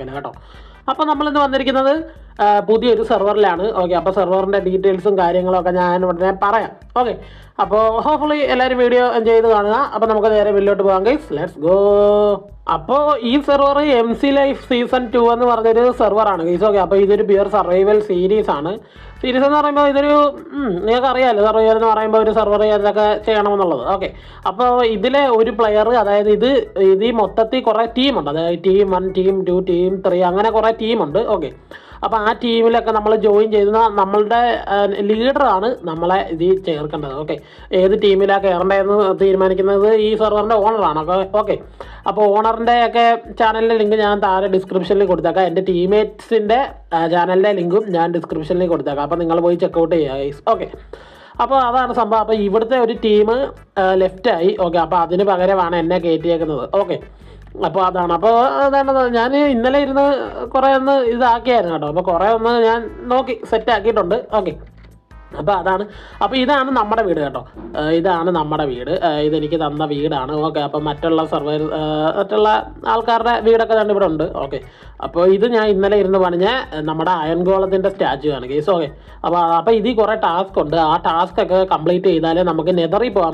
നടക്കില്ല കേട്ടോ. അപ്പോൾ നമ്മളിന്ന് വന്നിരിക്കുന്നത് പുതിയൊരു സെർവറിലാണ്. ഓക്കെ, അപ്പോൾ സെർവറിൻ്റെ ഡീറ്റെയിൽസും കാര്യങ്ങളൊക്കെ ഞാൻ ഉടനെ പറയാം. ഓക്കെ, അപ്പോൾ ഹോപ്പ്ഫുള്ളി എല്ലാവരും വീഡിയോ എൻജോയ് ചെയ്ത് കാണുക. അപ്പോൾ നമുക്ക് നേരെ വീട്ടിലോട്ട് പോകാം ഗൈസ്, ലെറ്റ്സ് ഗോ. അപ്പോൾ ഈ സെർവർ MC Life സീസൺ 2 എന്ന് പറഞ്ഞൊരു സെർവറാണ് ഗൈസ്. ഓക്കെ, അപ്പോൾ ഇതൊരു പ്യുവർ സർവൈവൽ സീരീസ് ആണ്. സീരീസ് എന്ന് പറയുമ്പോൾ ഇതൊരു നിങ്ങൾക്ക് അറിയാമല്ലോ, സർവൈവൽ എന്ന് പറയുമ്പോൾ ഒരു സെർവർ ഇതൊക്കെ ചെയ്യണമെന്നുള്ളത്. ഓക്കെ, അപ്പോൾ ഇതിലെ ഒരു പ്ലെയർ, അതായത് ഇത് ഈ മൊത്തത്തിൽ കുറേ ടീമുണ്ട്. അതായത് ടീം 1, ടീം 2, ടീം 3 അങ്ങനെ കുറേ ടീമുണ്ട്. ഓക്കെ, അപ്പോൾ ആ ടീമിലൊക്കെ നമ്മൾ ജോയിൻ ചെയ്യുന്ന നമ്മളുടെ ലീഡറാണ് നമ്മളെ ഇതിൽ ചേർക്കേണ്ടത്. ഓക്കെ, ഏത് ടീമിലാണ് കയറേണ്ടതെന്ന് തീരുമാനിക്കുന്നത് ഈ സെർവറിൻ്റെ ഓണറാണ്. ഓക്കെ, അപ്പോൾ ഓണറിൻ്റെ ഒക്കെ ചാനലിൻ്റെ ലിങ്ക് ഞാൻ താഴെ ഡിസ്ക്രിപ്ഷനിൽ കൊടുത്തേക്കാം. എൻ്റെ ടീംമേറ്റ്സിൻ്റെ ചാനലിൻ്റെ ലിങ്കും ഞാൻ ഡിസ്ക്രിപ്ഷനിൽ കൊടുത്തേക്കാം. അപ്പോൾ നിങ്ങൾ പോയി ചെക്കൗട്ട് ചെയ്യുക ഗൈസ്. ഓക്കെ, അപ്പോൾ അതാണ് സംഭവം. അപ്പോൾ ഇവിടുത്തെ ഒരു ടീം ലെഫ്റ്റായി. ഓക്കെ, അപ്പോൾ അതിന് പകരമാണ് എന്നെ കയറ്റിയേക്കുന്നത്. ഓക്കെ, അപ്പോൾ അതാണ്. അപ്പോൾ അതാണ് ഞാൻ ഇന്നലെ ഇരുന്ന് കുറേ ഒന്ന് ഇതാക്കിയായിരുന്നു കേട്ടോ. അപ്പോൾ കുറേ ഒന്ന് ഞാൻ നോക്കി സെറ്റ് ആക്കിയിട്ടുണ്ട്. ഓക്കെ, അപ്പോൾ അതാണ്. അപ്പോൾ ഇതാണ് നമ്മുടെ വീട് കേട്ടോ. ഇതാണ് നമ്മുടെ വീട്. ഇതെനിക്ക് തന്ന വീടാണ്. ഓക്കെ, അപ്പോൾ മറ്റുള്ള മറ്റുള്ള ആൾക്കാരുടെ വീടൊക്കെ തന്നെ ഇവിടെ ഉണ്ട്. ഓക്കെ, അപ്പോൾ ഇത് ഞാൻ ഇന്നലെ ഇരുന്ന് പണിഞ്ഞ നമ്മുടെ അയൺഗോളത്തിൻ്റെ സ്റ്റാച്ചു ആണ് കേസ്. ഓക്കെ, അപ്പോൾ ഇതിൽ കുറേ ടാസ്ക് ഉണ്ട്. ആ ടാസ്ക് ഒക്കെ കംപ്ലീറ്റ് ചെയ്താലേ നമുക്ക് നെതറിൽ പോകാം.